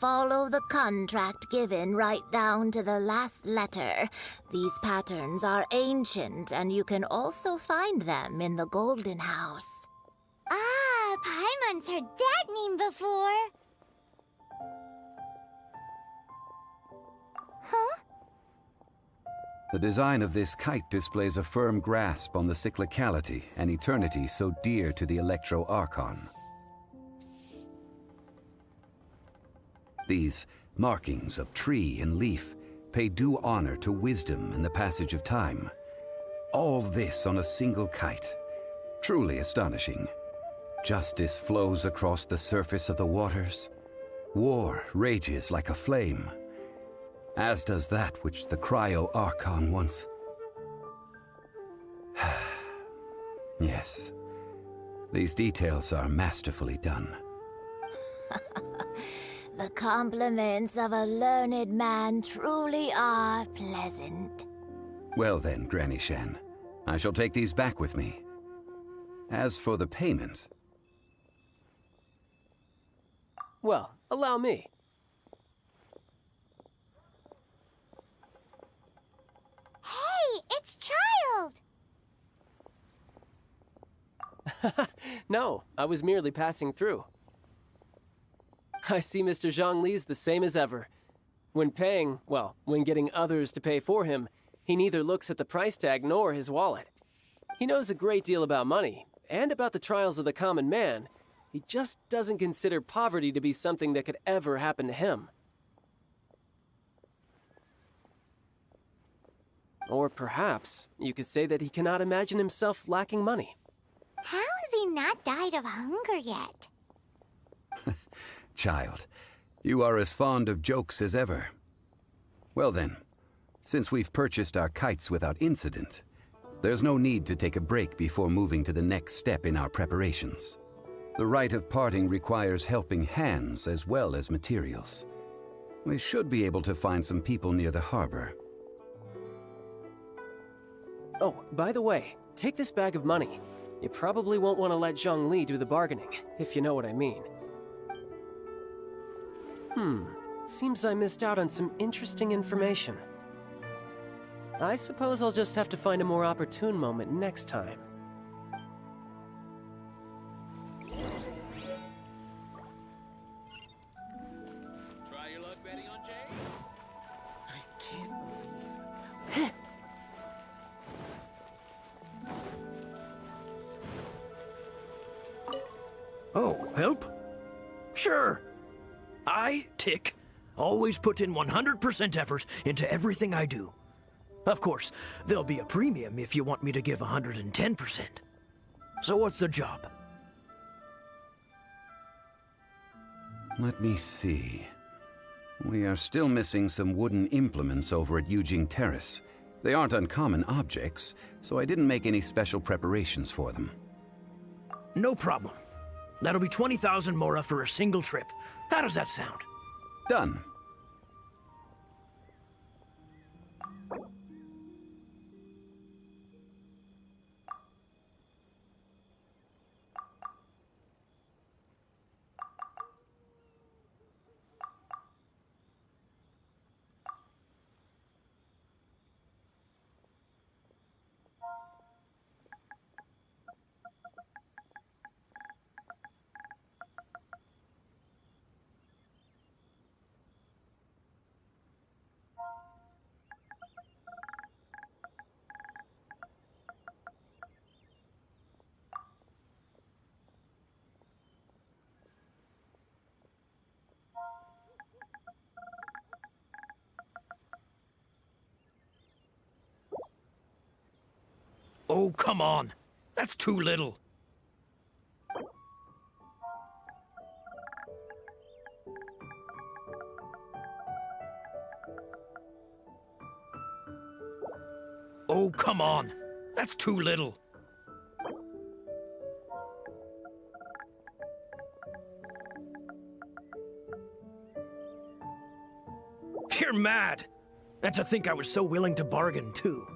Follow the contract given right down to the last letter. These patterns are ancient, and you can also find them in the Golden House. Ah, Paimon's heard that name before. Huh? The design of this kite displays a firm grasp on the cyclicality and eternity so dear to the Electro-Archon. These markings of tree and leaf pay due honor to wisdom and the passage of time. All this on a single kite. Truly astonishing. Justice flows across the surface of the waters. War rages like a flame. As does that which the Cryo-Archon once... Yes. These details are masterfully done. The compliments of a learned man truly are pleasant. Well then, Granny Shan, I shall take these back with me. As for the payment... Well, allow me. Hey, it's Child! No, I was merely passing through. I see Mr. Zhongli's the same as ever. When paying, well, when getting others to pay for him, he neither looks at the price tag nor his wallet. He knows a great deal about money, and about the trials of the common man. He just doesn't consider poverty to be something that could ever happen to him. Or perhaps you could say that he cannot imagine himself lacking money. How has he not died of hunger yet? Child, you are as fond of jokes as ever. Well then, since we've purchased our kites without incident, there's no need to take a break before moving to the next step in our preparations. The rite of parting requires helping hands as well as materials. We should be able to find some people near the harbor. Oh, by the way, take this bag of money. You probably won't want to let Zhongli do the bargaining, if you know what I mean. Seems I missed out on some interesting information. I suppose I'll just have to find a more opportune moment next time. Try your luck betting on Jay? I can't believe... Oh, help? Sure. I, Tick, always put in 100% effort into everything I do. Of course, there'll be a premium if you want me to give 110%. So what's the job? Let me see. We are still missing some wooden implements over at Yujing Terrace. They aren't uncommon objects, so I didn't make any special preparations for them. No problem. That'll be 20,000 mora for a single trip. How does that sound? Done. Oh, come on. That's too little. Oh, come on. That's too little. You're mad. And to think I was so willing to bargain, too.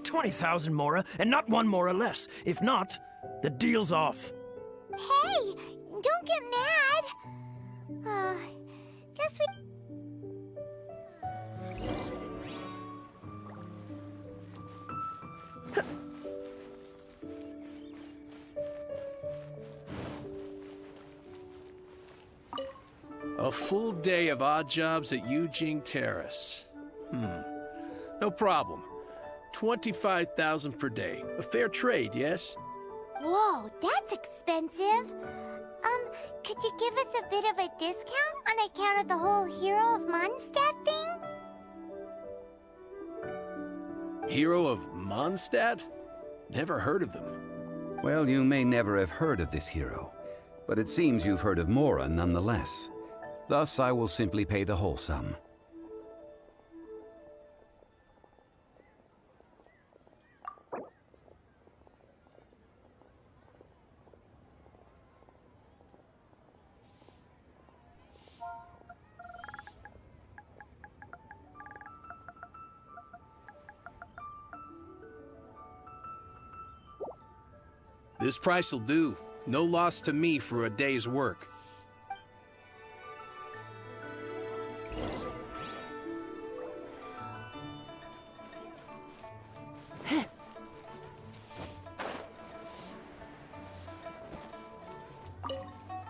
20,000 mora, and not one mora less. If not, the deal's off. Hey, don't get mad. guess we... A full day of odd jobs at Eugene Terrace. No problem. 25,000 per day. A fair trade, yes? Whoa, that's expensive. Could you give us a bit of a discount on account of the whole Hero of Mondstadt thing? Hero of Mondstadt? Never heard of them. Well, you may never have heard of this hero, but it seems you've heard of Mora nonetheless. Thus, I will simply pay the whole sum. This price will do. No loss to me for a day's work.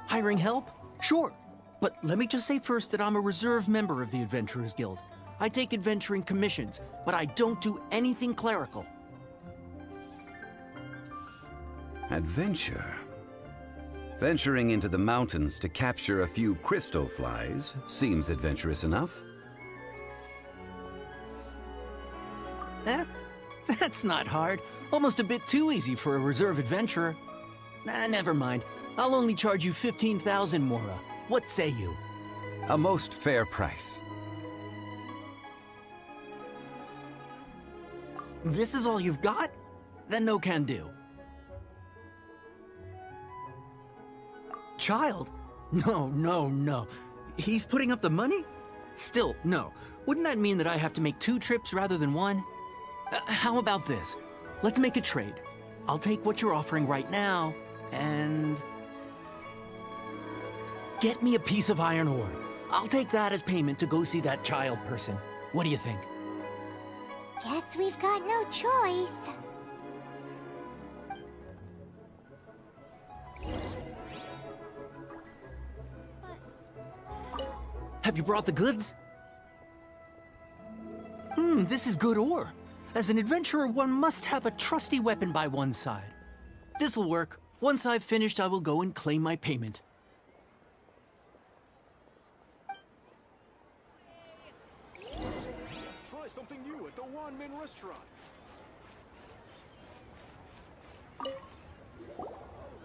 Hiring help? Sure. But let me just say first that I'm a reserve member of the Adventurers Guild. I take adventuring commissions, but I don't do anything clerical. Adventure? Venturing into the mountains to capture a few crystal flies seems adventurous enough. That's not hard. Almost a bit too easy for a reserve adventurer. Never mind. I'll only charge you 15,000 Mora. What say you? A most fair price. This is all you've got? Then no can do. Child? No. He's putting up the money? Still, no. Wouldn't that mean that I have to make 2 trips rather than 1? How about this? Let's make a trade. I'll take what you're offering right now, and... get me a piece of iron ore. I'll take that as payment to go see that child person. What do you think? Guess we've got no choice. Have you brought the goods? This is good ore. As an adventurer, one must have a trusty weapon by one's side. This'll work. Once I've finished, I will go and claim my payment. Try something new at the One-Min restaurant.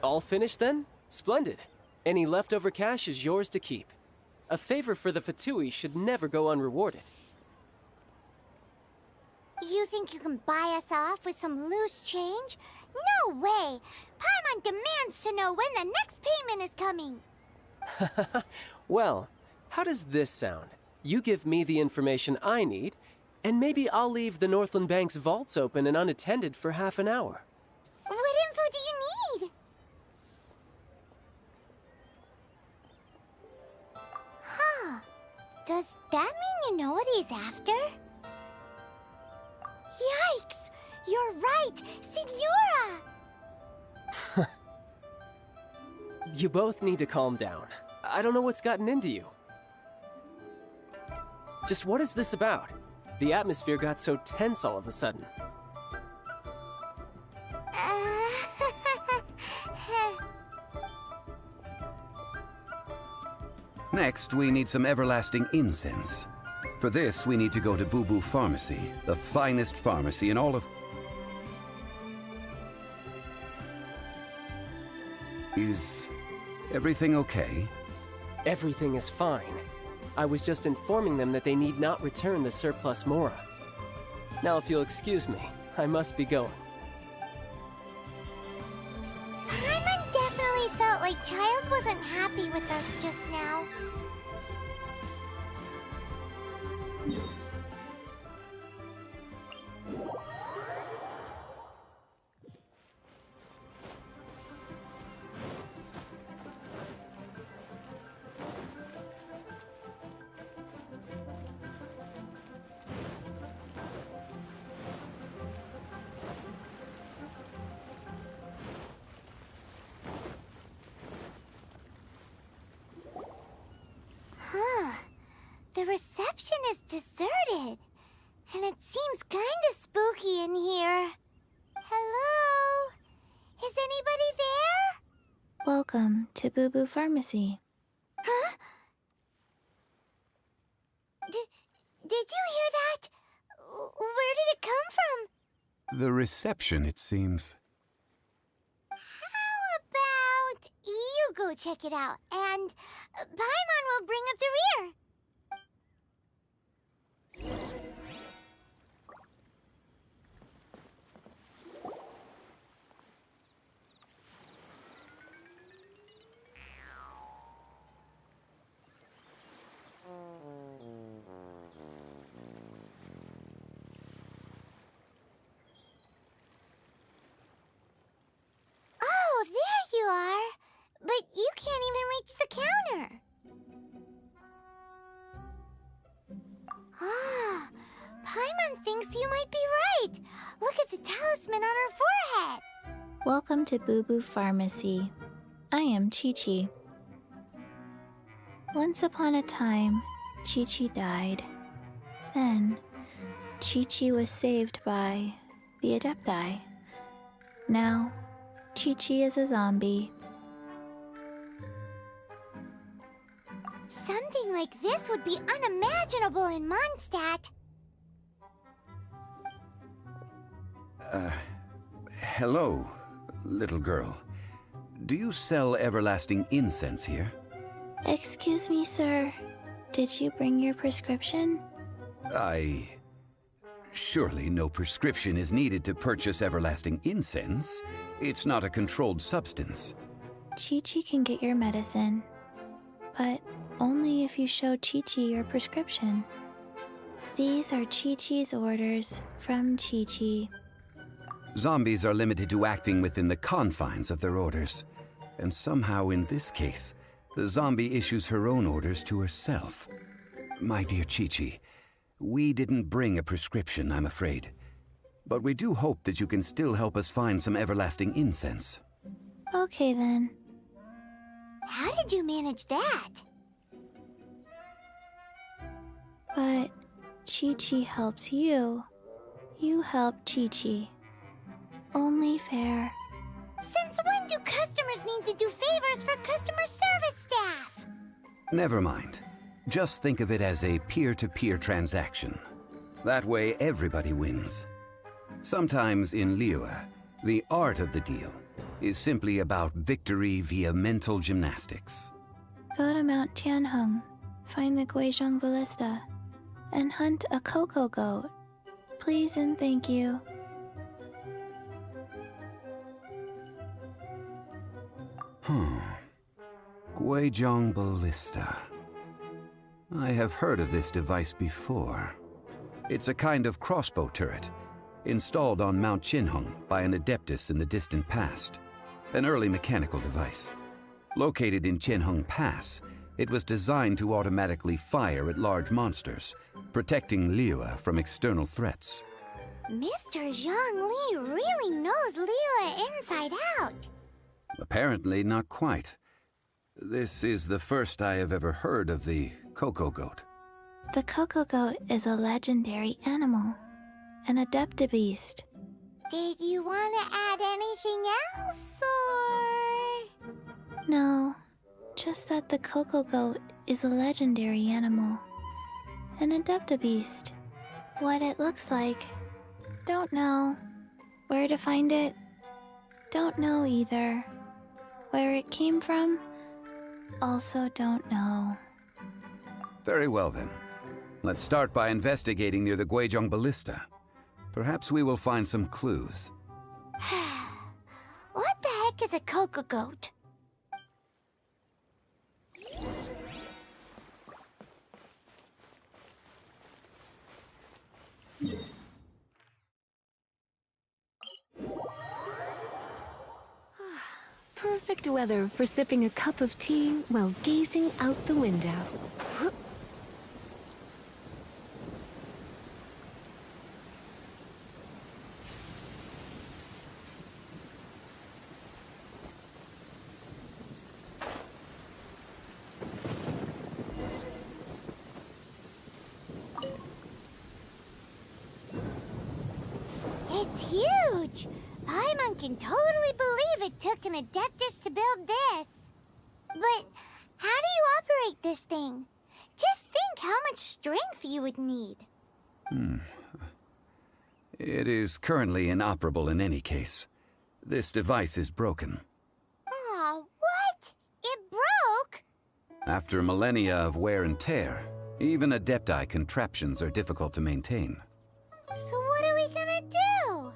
All finished then? Splendid. Any leftover cash is yours to keep. A favor for the Fatui should never go unrewarded. You think you can buy us off with some loose change? No way! Paimon demands to know when the next payment is coming. Well, how does this sound? You give me the information I need, and maybe I'll leave the Northland Bank's vaults open and unattended for half an hour. What info do you need? Huh. Does that mean you know what he's after? Yikes! You're right! Signora! You both need to calm down. I don't know what's gotten into you. Just what is this about? The atmosphere got so tense all of a sudden. Next, we need some everlasting incense. For this, we need to go to Boo Boo Pharmacy, the finest pharmacy in all of... Is everything okay? Everything is fine. I was just informing them that they need not return the surplus Mora. Now, if you'll excuse me, I must be going. Paimon definitely felt like Child wasn't happy with us just now. reception is deserted. And it seems kinda spooky in here. Hello? Is anybody there? Welcome to Boo Boo Pharmacy. Huh? Did you hear that? Where did it come from? The reception, it seems. How about you go check it out, and Paimon will bring up the rear. Oh, there you are. But you can't even reach the counter. Ah, Paimon thinks you might be right. Look at the talisman on her forehead. Welcome to Boo Boo Pharmacy. I am Chi-Chi. Once upon a time, Chi-Chi died. Then, Chi-Chi was saved by the Adepti. Now, Chi-Chi is a zombie. Something like this would be unimaginable in Mondstadt. Hello, little girl. Do you sell everlasting incense here? Excuse me, sir. Did you bring your prescription? Surely no prescription is needed to purchase everlasting incense. It's not a controlled substance. Chi-Chi can get your medicine, but only if you show Chi-Chi your prescription. These are Chi-Chi's orders from Chi-Chi. Zombies are limited to acting within the confines of their orders. And somehow in this case, the zombie issues her own orders to herself. My dear Chi-Chi, we didn't bring a prescription, I'm afraid. But we do hope that you can still help us find some everlasting incense. Okay then. How did you manage that? But Chi-Chi helps you. You help Chi-Chi. Only fair. Since when do customers need to do favors for customer service staff? Never mind. Just think of it as a peer-to-peer transaction. That way everybody wins. Sometimes in Liyue, the art of the deal is simply about victory via mental gymnastics. Go to Mount Tianheng, find the Guizhong Ballista, and hunt a cocoa goat. Please and thank you. Guizhong Ballista. I have heard of this device before. It's a kind of crossbow turret, installed on Mount Tianheng by an adeptus in the distant past. An early mechanical device. Located in Tianheng Pass, it was designed to automatically fire at large monsters, protecting Liyue from external threats. Mr. Zhang Li really knows Liyue inside out. Apparently not quite. This is the first I have ever heard of the cocoa goat. The cocoa goat is a legendary animal, an adeptabeast. Did you want to add anything else, or...? No, just that the cocoa goat is a legendary animal, an adeptabeast. What it looks like, don't know. Where to find it, don't know either. Where it came from, also don't know. Very well then. Let's start by investigating near the Guizhong Ballista. Perhaps we will find some clues. What the heck is a cocoa goat? Perfect weather for sipping a cup of tea while gazing out the window. can totally believe it took an Adeptus to build this. But how do you operate this thing? Just think how much strength you would need. It is currently inoperable in any case. This device is broken. Aw, what? It broke? After millennia of wear and tear, even Adepti contraptions are difficult to maintain. So what are we gonna do?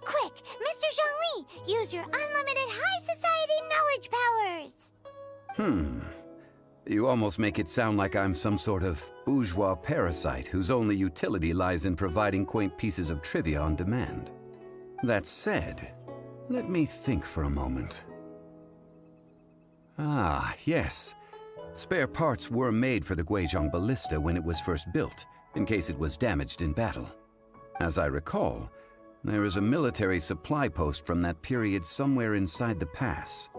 Quick, Mr. Zhongli, use your unlimited high society knowledge powers! You almost make it sound like I'm some sort of bourgeois parasite whose only utility lies in providing quaint pieces of trivia on demand. That said, let me think for a moment. Ah, yes. Spare parts were made for the Guizhong Ballista when it was first built, in case it was damaged in battle. As I recall, there is a military supply post from that period somewhere inside the pass.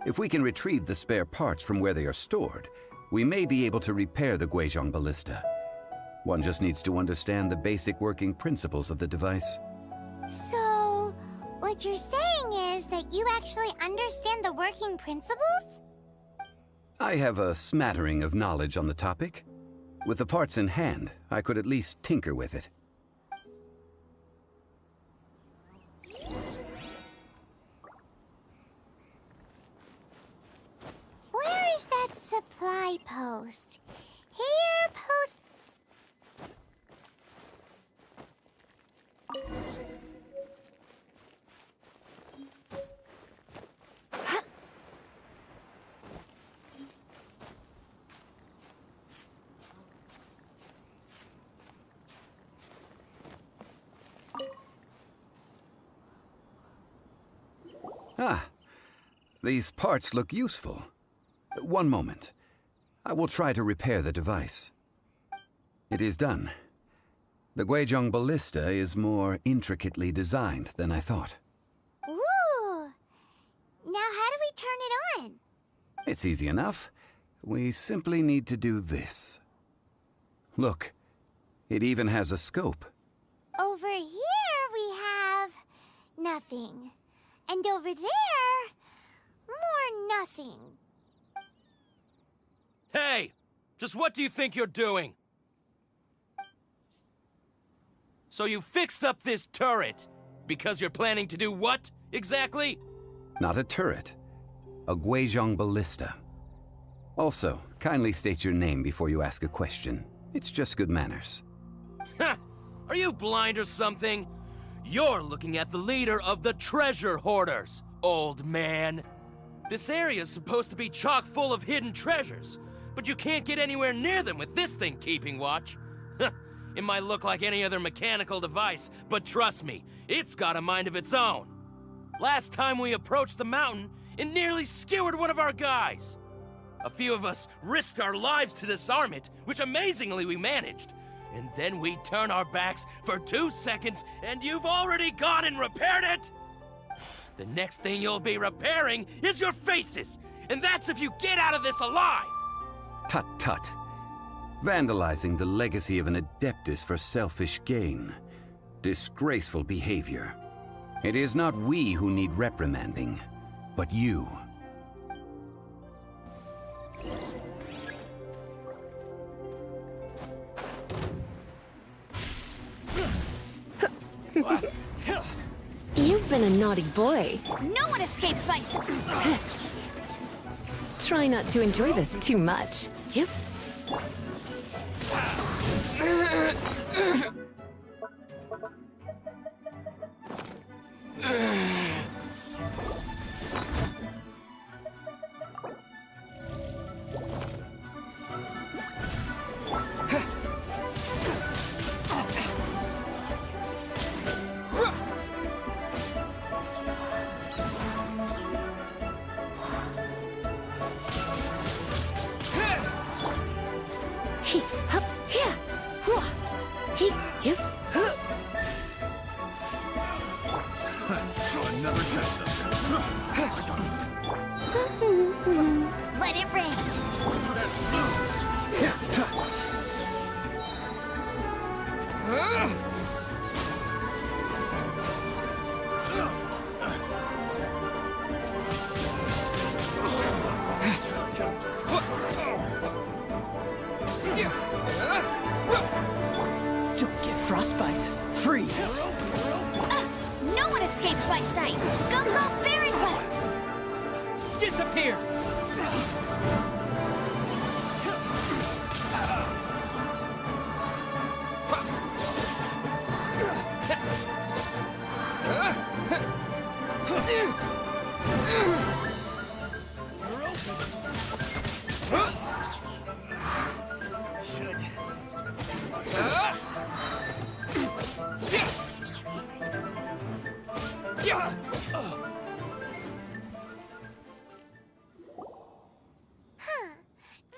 If we can retrieve the spare parts from where they are stored, we may be able to repair the Guizhong Ballista. One just needs to understand the basic working principles of the device. So, what you're saying is that you actually understand the working principles? I have a smattering of knowledge on the topic. With the parts in hand, I could at least tinker with it. Where is that supply post? Here, post... Ah, these parts look useful. One moment. I will try to repair the device. It is done. The Guizhong Ballista is more intricately designed than I thought. Ooh! Now how do we turn it on? It's easy enough. We simply need to do this. Look, it even has a scope. Over here we have... nothing. And over there... more nothing. Hey! Just what do you think you're doing? So you fixed up this turret because you're planning to do what, exactly? Not a turret. A Guizhong Ballista. Also, kindly state your name before you ask a question. It's just good manners. Ha! Are you blind or something? You're looking at the leader of the treasure hoarders, old man. This area's supposed to be chock full of hidden treasures, but you can't get anywhere near them with this thing keeping watch. It might look like any other mechanical device, but trust me, it's got a mind of its own. Last time we approached the mountain, it nearly skewered one of our guys. A few of us risked our lives to disarm it, which amazingly we managed. And then we turn our backs for 2 seconds, and you've already gone and repaired it? The next thing you'll be repairing is your faces, and that's if you get out of this alive! Tut tut. Vandalizing the legacy of an Adeptus for selfish gain. Disgraceful behavior. It is not we who need reprimanding, but you. You've been a naughty boy. No one escapes my... Try not to enjoy this too much. Yep. Let it rain. Don't get frostbite. Freeze. No one escapes my sight. Go, go, very well. Disappear!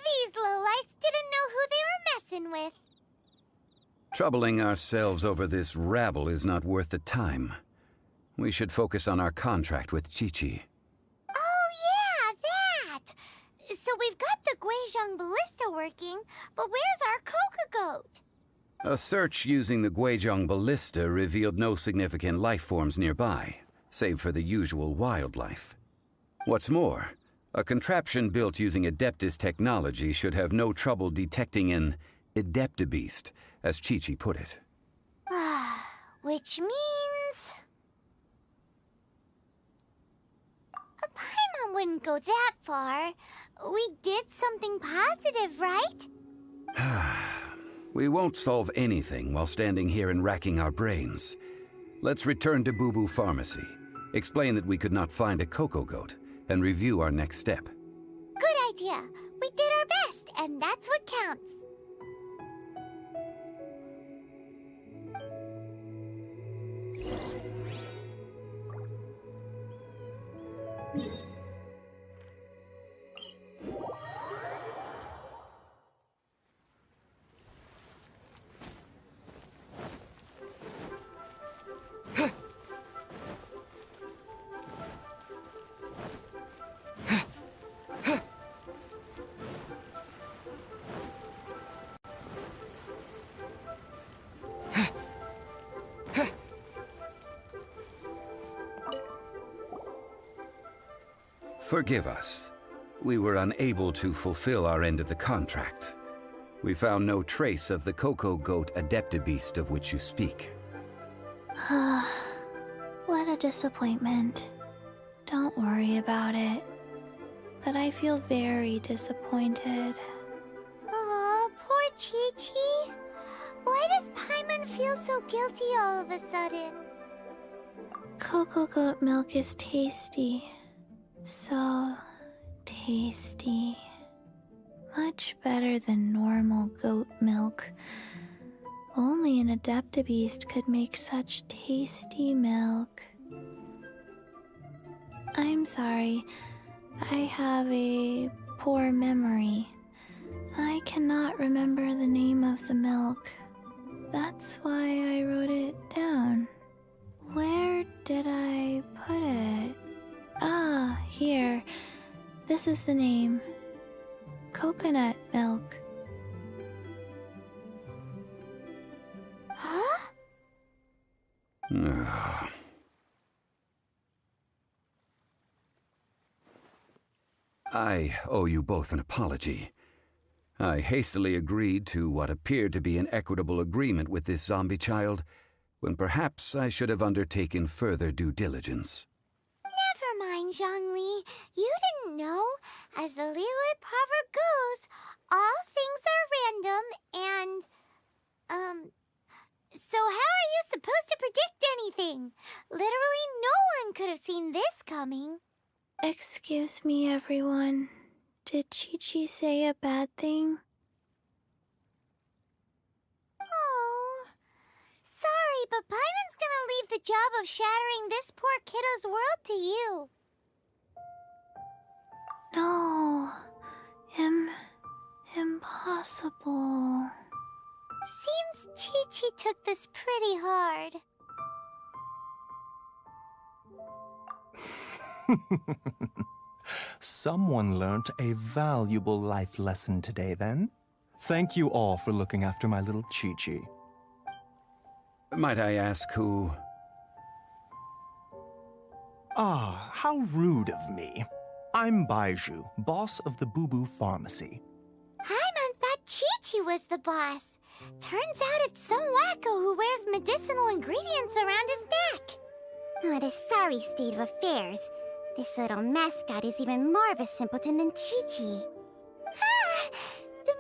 These lowlifes didn't know who they were messing with. Troubling ourselves over this rabble is not worth the time. We should focus on our contract with Chi-Chi. Oh, yeah, that! So we've got the Guizhong ballista working, but where's our Coca goat? A search using the Guizhong ballista revealed no significant life forms nearby, save for the usual wildlife. What's more, a contraption built using Adeptus technology should have no trouble detecting an Adeptabeast, as Chi-Chi put it. Which means... Paimon wouldn't go that far. We did something positive, right? We won't solve anything while standing here and racking our brains. Let's return to Boo Boo Pharmacy, explain that we could not find a Coco Goat, and review our next step. Good idea. We did our best, and that's what counts. Forgive us. We were unable to fulfill our end of the contract. We found no trace of the Coco Goat Adeptabeast of which you speak. What a disappointment. Don't worry about it. But I feel very disappointed. Aw, poor Chi-Chi. Why does Paimon feel so guilty all of a sudden? Coco goat milk is tasty. So tasty. Much better than normal goat milk. Only an Adeptabeast could make such tasty milk. I'm sorry. I have a poor memory. I cannot remember the name of the milk. That's why I wrote it down. Where did I put it? Ah, here. This is the name. Coconut milk. Huh? I owe you both an apology. I hastily agreed to what appeared to be an equitable agreement with this zombie child, when perhaps I should have undertaken further due diligence. Never mind, Zhongli. You didn't know. As the Liyue proverb goes, all things are random and, so how are you supposed to predict anything? Literally no one could have seen this coming. Excuse me, everyone. Did Chi-Chi say a bad thing? Oh, sorry, but Paimon's gonna leave the job of shattering this poor kiddo's world to you. No. Impossible. Seems Chi-Chi took this pretty hard. Someone learnt a valuable life lesson today, then. Thank you all for looking after my little Chi-Chi. Might I ask who... Ah, how rude of me. I'm Baiju, boss of the Boo Boo Pharmacy. Paimon thought Chi-Chi Chi-Chi was the boss. Turns out it's some wacko who wears medicinal ingredients around his neck. What a sorry state of affairs. This little mascot is even more of a simpleton than Chi-Chi. Ah! The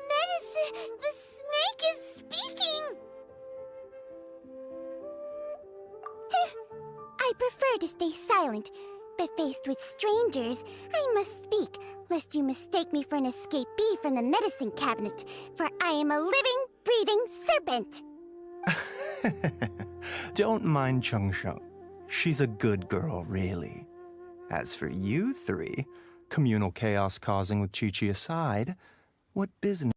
snake is speaking! I prefer to stay silent, but faced with strangers, I must speak, lest you mistake me for an escapee from the medicine cabinet, for I am a living, breathing serpent! Don't mind Chung Sheng. She's a good girl, really. As for you three, communal chaos causing with Chi-Chi aside, what business